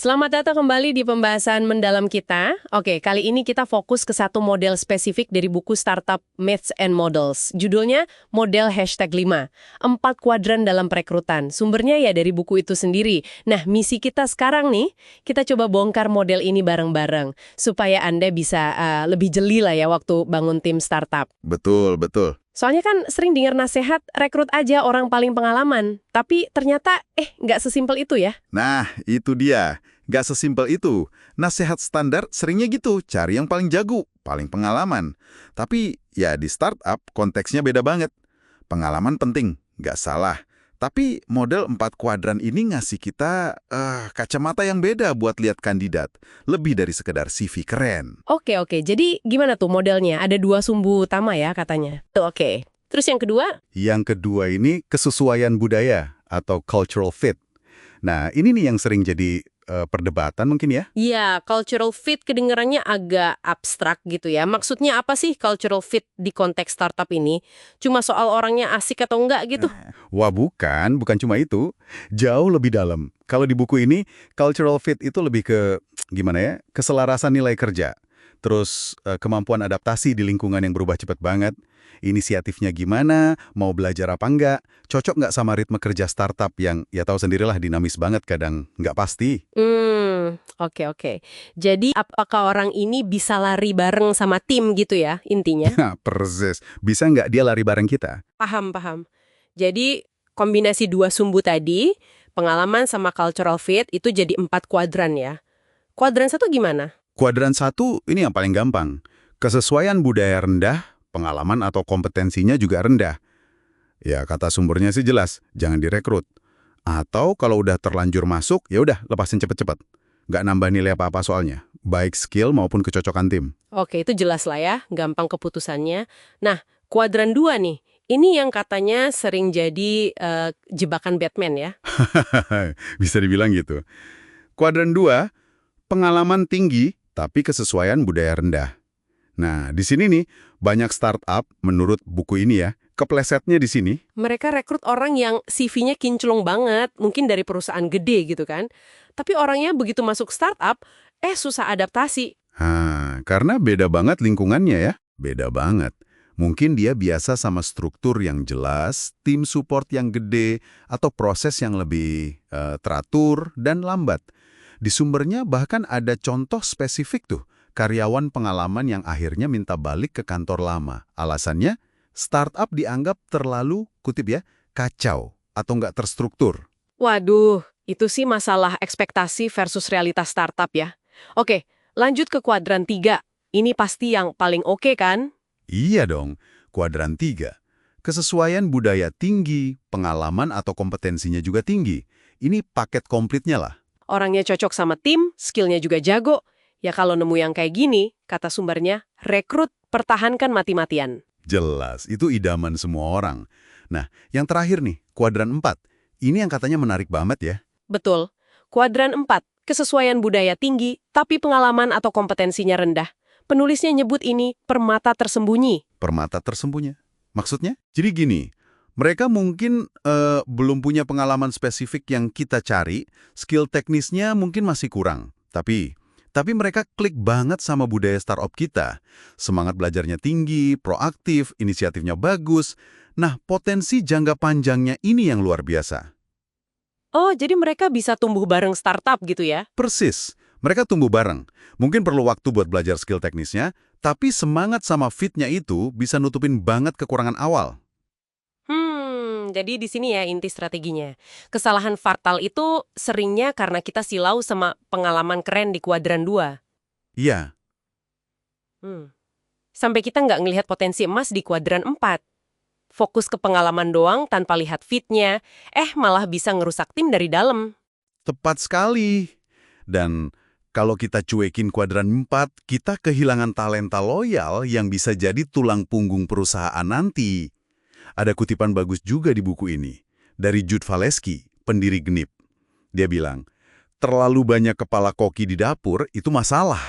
Selamat datang kembali di pembahasan mendalam kita. Oke, kali ini kita fokus ke satu model spesifik dari buku Startup Myths and Models. Judulnya Model #5. 4 kuadran dalam perekrutan. Sumbernya ya dari buku itu sendiri. Nah, misi kita sekarang nih, kita coba bongkar model ini bareng-bareng. Supaya Anda bisa lebih jeli lah ya waktu bangun tim startup. Betul, betul. Soalnya kan sering dengar nasihat, rekrut aja orang paling pengalaman. Tapi ternyata, nggak sesimpel itu ya. Nah, itu dia. Nggak sesimpel itu. Nasihat standar seringnya gitu, cari yang paling jago, paling pengalaman. Tapi ya di startup konteksnya beda banget. Pengalaman penting, nggak salah. Tapi model 4 kuadran ini ngasih kita kacamata yang beda buat lihat kandidat. Lebih dari sekedar CV keren. Oke. Jadi gimana tuh modelnya? Ada 2 sumbu utama ya katanya. Tuh oke. Terus yang kedua? Yang kedua ini kesesuaian budaya atau cultural fit. Nah, ini nih yang sering jadi perdebatan mungkin ya. Iya, cultural fit kedengarannya agak abstrak gitu ya. Maksudnya apa sih cultural fit di konteks startup ini? Cuma soal orangnya asik atau enggak gitu? Wah bukan cuma itu. Jauh lebih dalam. Kalau di buku ini, cultural fit itu lebih ke, gimana ya, keselarasan nilai kerja. Terus kemampuan adaptasi di lingkungan yang berubah cepat banget. Inisiatifnya gimana, mau belajar apa enggak, cocok nggak sama ritme kerja startup yang ya tahu sendirilah dinamis banget kadang nggak pasti. Oke. Jadi apakah orang ini bisa lari bareng sama tim gitu ya intinya? Nah, persis. Bisa nggak dia lari bareng kita? Paham. Jadi kombinasi 2 sumbu tadi, pengalaman sama cultural fit itu jadi 4 kuadran ya. Kuadran 1 gimana? Kuadran 1 ini yang paling gampang. Kesesuaian budaya rendah, pengalaman atau kompetensinya juga rendah. Ya kata sumbernya sih jelas, jangan direkrut. Atau kalau udah terlanjur masuk, ya udah lepasin cepet-cepet. Nggak nambah nilai apa-apa soalnya, baik skill maupun kecocokan tim. Oke, itu jelas lah ya, gampang keputusannya. Nah, kuadran 2 nih, ini yang katanya sering jadi jebakan Batman ya. Bisa dibilang gitu. Kuadran 2, pengalaman tinggi tapi kesesuaian budaya rendah. Nah, di sini nih, banyak startup menurut buku ini ya, keplesetnya di sini. Mereka rekrut orang yang CV-nya kinclong banget, mungkin dari perusahaan gede gitu kan. Tapi orangnya begitu masuk startup, susah adaptasi. Karena beda banget lingkungannya ya. Beda banget. Mungkin dia biasa sama struktur yang jelas, tim support yang gede, atau proses yang lebih teratur dan lambat. Di sumbernya bahkan ada contoh spesifik tuh, karyawan pengalaman yang akhirnya minta balik ke kantor lama. Alasannya, startup dianggap terlalu, kutip ya, kacau atau nggak terstruktur. Waduh, itu sih masalah ekspektasi versus realitas startup ya. Oke, lanjut ke kuadran 3. Ini pasti yang paling oke kan? Iya dong, kuadran 3. Kesesuaian budaya tinggi, pengalaman atau kompetensinya juga tinggi. Ini paket komplitnya lah. Orangnya cocok sama tim, skillnya juga jago. Ya kalau nemu yang kayak gini, kata sumbernya, rekrut, pertahankan mati-matian. Jelas, itu idaman semua orang. Nah, yang terakhir nih, kuadran 4. Ini yang katanya menarik banget ya. Betul. Kuadran 4, kesesuaian budaya tinggi, tapi pengalaman atau kompetensinya rendah. Penulisnya nyebut ini permata tersembunyi. Permata tersembunyi. Maksudnya? Jadi gini, mereka mungkin belum punya pengalaman spesifik yang kita cari, skill teknisnya mungkin masih kurang. Tapi mereka klik banget sama budaya startup kita. Semangat belajarnya tinggi, proaktif, inisiatifnya bagus. Nah, potensi jangka panjangnya ini yang luar biasa. Oh, jadi mereka bisa tumbuh bareng startup gitu ya? Persis. Mereka tumbuh bareng. Mungkin perlu waktu buat belajar skill teknisnya, tapi semangat sama fitnya itu bisa nutupin banget kekurangan awal. Jadi di sini ya inti strateginya. Kesalahan fatal itu seringnya karena kita silau sama pengalaman keren di kuadran 2. Iya. Sampai kita nggak ngelihat potensi emas di kuadran 4. Fokus ke pengalaman doang tanpa lihat fitnya, malah bisa ngerusak tim dari dalam. Tepat sekali. Dan kalau kita cuekin kuadran 4, kita kehilangan talenta loyal yang bisa jadi tulang punggung perusahaan nanti. Ada kutipan bagus juga di buku ini, dari Jude Valesky, pendiri Genip. Dia bilang, terlalu banyak kepala koki di dapur itu masalah.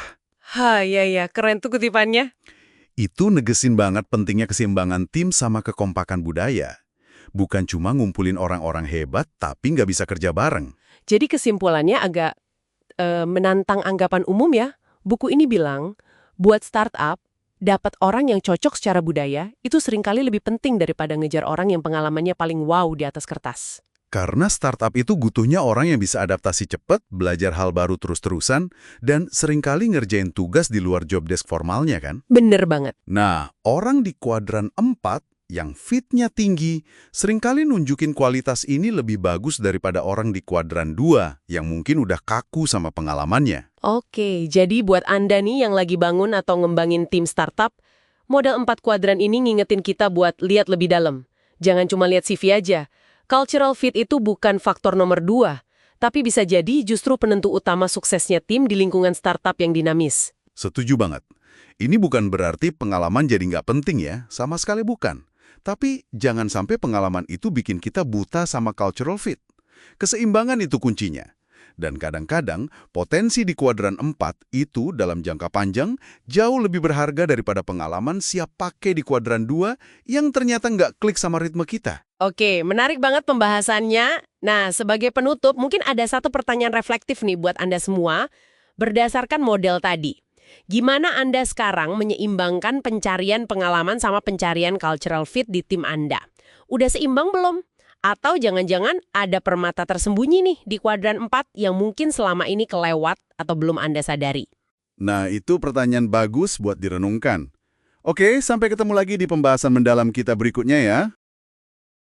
Ya, keren tuh kutipannya. Itu negesin banget pentingnya keseimbangan tim sama kekompakan budaya. Bukan cuma ngumpulin orang-orang hebat, tapi nggak bisa kerja bareng. Jadi kesimpulannya agak menantang anggapan umum ya. Buku ini bilang, buat startup, dapat orang yang cocok secara budaya itu seringkali lebih penting daripada ngejar orang yang pengalamannya paling wow di atas kertas. Karena startup itu butuhnya orang yang bisa adaptasi cepat, belajar hal baru terus-terusan, dan seringkali ngerjain tugas di luar job desk formalnya kan? Bener banget. Nah, orang di kuadran 4 yang fitnya tinggi, seringkali nunjukin kualitas ini lebih bagus daripada orang di kuadran 2 yang mungkin udah kaku sama pengalamannya. Oke, jadi buat Anda nih yang lagi bangun atau ngembangin tim startup, model 4 kuadran ini ngingetin kita buat lihat lebih dalam. Jangan cuma lihat CV aja. Cultural fit itu bukan faktor nomor 2, tapi bisa jadi justru penentu utama suksesnya tim di lingkungan startup yang dinamis. Setuju banget. Ini bukan berarti pengalaman jadi nggak penting ya, sama sekali bukan. Tapi jangan sampai pengalaman itu bikin kita buta sama cultural fit. Keseimbangan itu kuncinya. Dan kadang-kadang potensi di kuadran 4 itu dalam jangka panjang jauh lebih berharga daripada pengalaman siap pakai di kuadran 2 yang ternyata nggak klik sama ritme kita. Oke, menarik banget pembahasannya. Nah, sebagai penutup, mungkin ada satu pertanyaan reflektif nih buat Anda semua. Berdasarkan model tadi, gimana Anda sekarang menyeimbangkan pencarian pengalaman sama pencarian cultural fit di tim Anda? Udah seimbang belum? Atau jangan-jangan ada permata tersembunyi nih di kuadran 4 yang mungkin selama ini kelewat atau belum Anda sadari? Nah, itu pertanyaan bagus buat direnungkan. Oke, sampai ketemu lagi di pembahasan mendalam kita berikutnya ya.